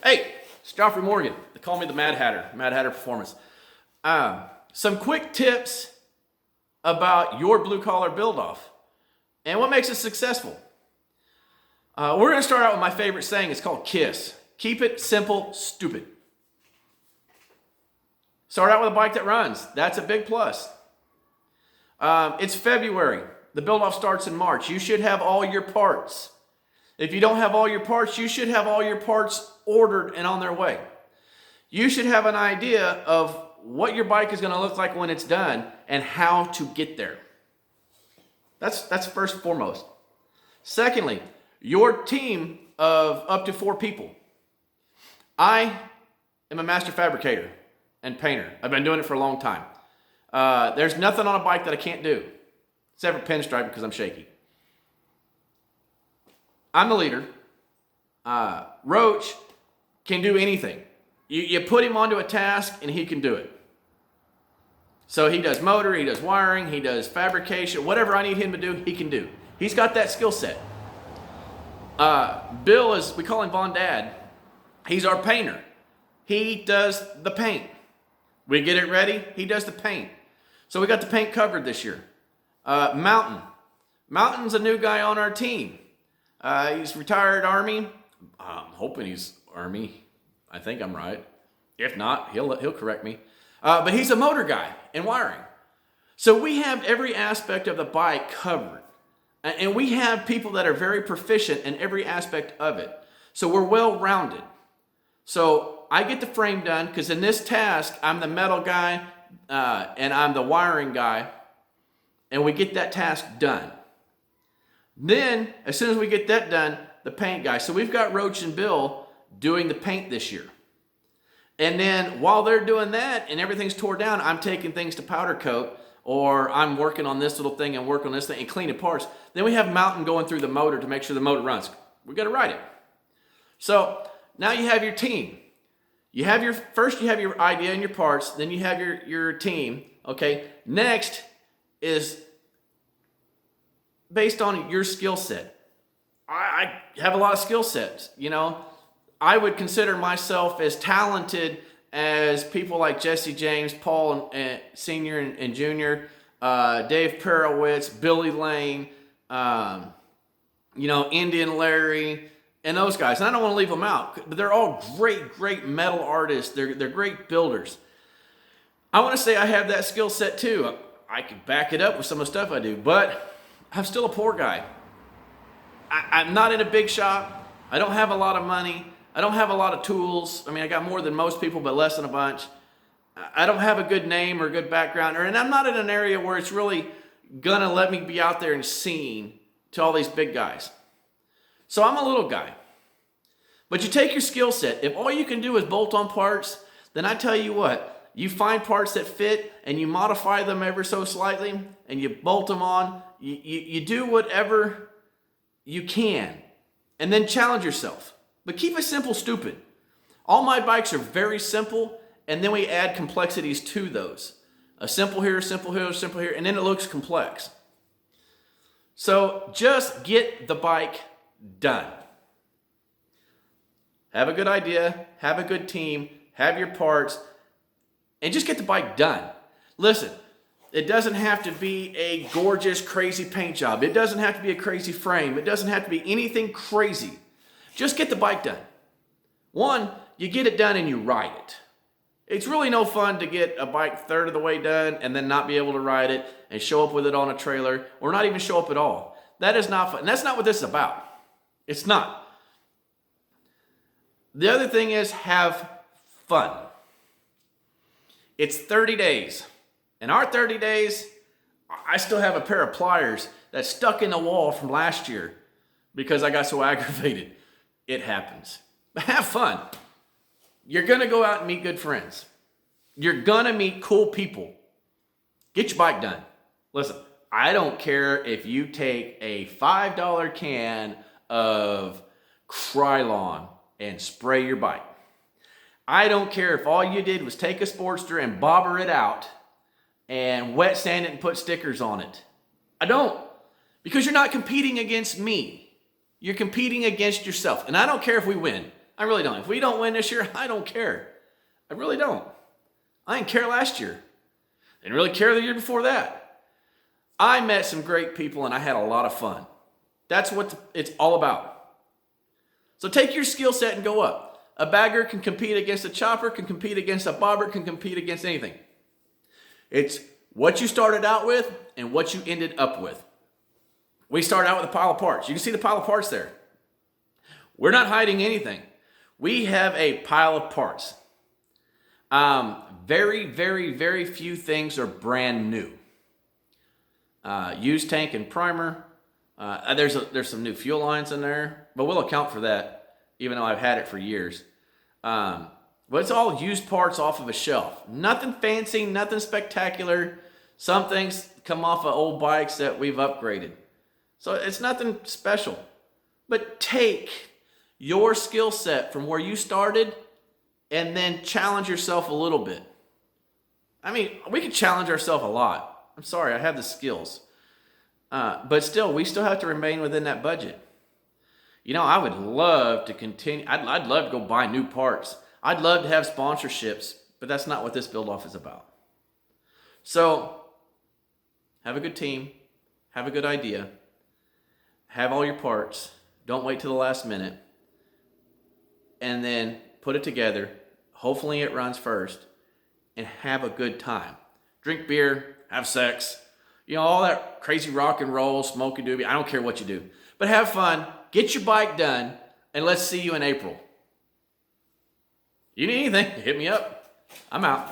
Hey, it's Joffrey Morgan. They call me the Mad Hatter, Mad Hatter Performance. Some quick tips about your blue-collar build-off and what makes it successful. We're going to start out with my favorite saying. It's called KISS. Keep it simple, stupid. Start out with a bike that runs. That's a big plus. It's February. The build-off starts in March. You should have all your parts. If you don't have all your parts, you should have all your parts ordered and on their way. You should have an idea of what your bike is going to look like when it's done and how to get there. That's first and foremost. Secondly, your team of up to 4 people. I am a master fabricator and painter. I've been doing it for a long time. There's nothing on a bike that I can't do, except for pinstripe because I'm shaky. I'm the leader. Roach can do anything. You put him onto a task and he can do it. So he does motor, he does wiring, he does fabrication, whatever I need him to do, he can do. He's got that skill set. Bill is, we call him Von Dad. He's our painter. He does the paint. We get it ready, he does the paint. So we got the paint covered this year. Mountain's a new guy on our team. He's retired Army. I'm hoping he's Army. I think I'm right. If not, he'll correct me. But he's a motor guy and wiring. So we have every aspect of the bike covered. And we have people that are very proficient in every aspect of it. So we're well-rounded. So I get the frame done because in this task, I'm the metal guy and I'm the wiring guy. And we get that task done. Then, as soon as we get that done, the paint guy. So we've got Roach and Bill doing the paint this year. And then while they're doing that and everything's tore down, I'm taking things to powder coat, or I'm working on this little thing and working on this thing and cleaning parts. Then we have Mountain going through the motor to make sure the motor runs. We got to ride it. So now you have your team. You have your idea and your parts, then you have your team. Okay. Next is based on your skill set. I have a lot of skill sets, you know. I would consider myself as talented as people like Jesse James, Paul and Senior and Junior, Dave Perowitz, Billy Lane, Indian Larry, and those guys. And I don't want to leave them out, but they're all great metal artists. They're great builders. I want to say I have that skill set too. I can back it up with some of the stuff I do, but I'm still a poor guy. I'm not in a big shop. I don't have a lot of money. I don't have a lot of tools. I mean, I got more than most people, but less than a bunch. I don't have a good name or a good background, and I'm not in an area where it's really gonna let me be out there and seen to all these big guys. So I'm a little guy. But you take your skill set. If all you can do is bolt on parts, then I tell you what, you find parts that fit and you modify them ever so slightly and you bolt them on. You do whatever you can and then challenge yourself. But keep it simple, stupid. All my bikes are very simple, and then we add complexities to those. A simple here, simple here, simple here, and then it looks complex. So just get the bike done. Have a good idea, have a good team, have your parts, and just get the bike done. Listen, it doesn't have to be a gorgeous, crazy paint job. It doesn't have to be a crazy frame. It doesn't have to be anything crazy. Just get the bike done. One, you get it done and you ride it. It's really no fun to get a bike third of the way done and then not be able to ride it and show up with it on a trailer or not even show up at all. That is not fun. And that's not what this is about. It's not. The other thing is have fun. It's 30 days. In our 30 days, I still have a pair of pliers that's stuck in the wall from last year because I got so aggravated. It happens. But have fun. You're going to go out and meet good friends. You're going to meet cool people. Get your bike done. Listen, I don't care if you take a $5 can of Krylon and spray your bike. I don't care if all you did was take a Sportster and bobber it out and wet sand it and put stickers on it. I don't. Because you're not competing against me. You're competing against yourself. And I don't care if we win. I really don't. If we don't win this year, I don't care. I really don't. I didn't care last year. Didn't really care the year before that. I met some great people and I had a lot of fun. That's what it's all about. So take your skill set and go up. A bagger can compete against a chopper, can compete against a bobber, can compete against anything. It's what you started out with and what you ended up with. We started out with a pile of parts. You can see the pile of parts there. We're not hiding anything. We have a pile of parts. Very, very, very few things are brand new. Used tank and primer. There's some new fuel lines in there, but we'll account for that, even though I've had it for years. But it's all used parts off of a shelf. Nothing fancy, nothing spectacular. Some things come off of old bikes that we've upgraded. So it's nothing special. But take your skill set from where you started and then challenge yourself a little bit. I mean, we can challenge ourselves a lot. I'm sorry, I have the skills. But still, we still have to remain within that budget. You know, I would love to continue. I'd love to go buy new parts. I'd love to have sponsorships, but that's not what this build-off is about. So, have a good team. Have a good idea. Have all your parts. Don't wait till the last minute. And then put it together. Hopefully it runs first. And have a good time. Drink beer. Have sex. You know, all that crazy rock and roll, smoky doobie. I don't care what you do. But have fun. Get your bike done. And let's see you in April. You need anything, hit me up. I'm out.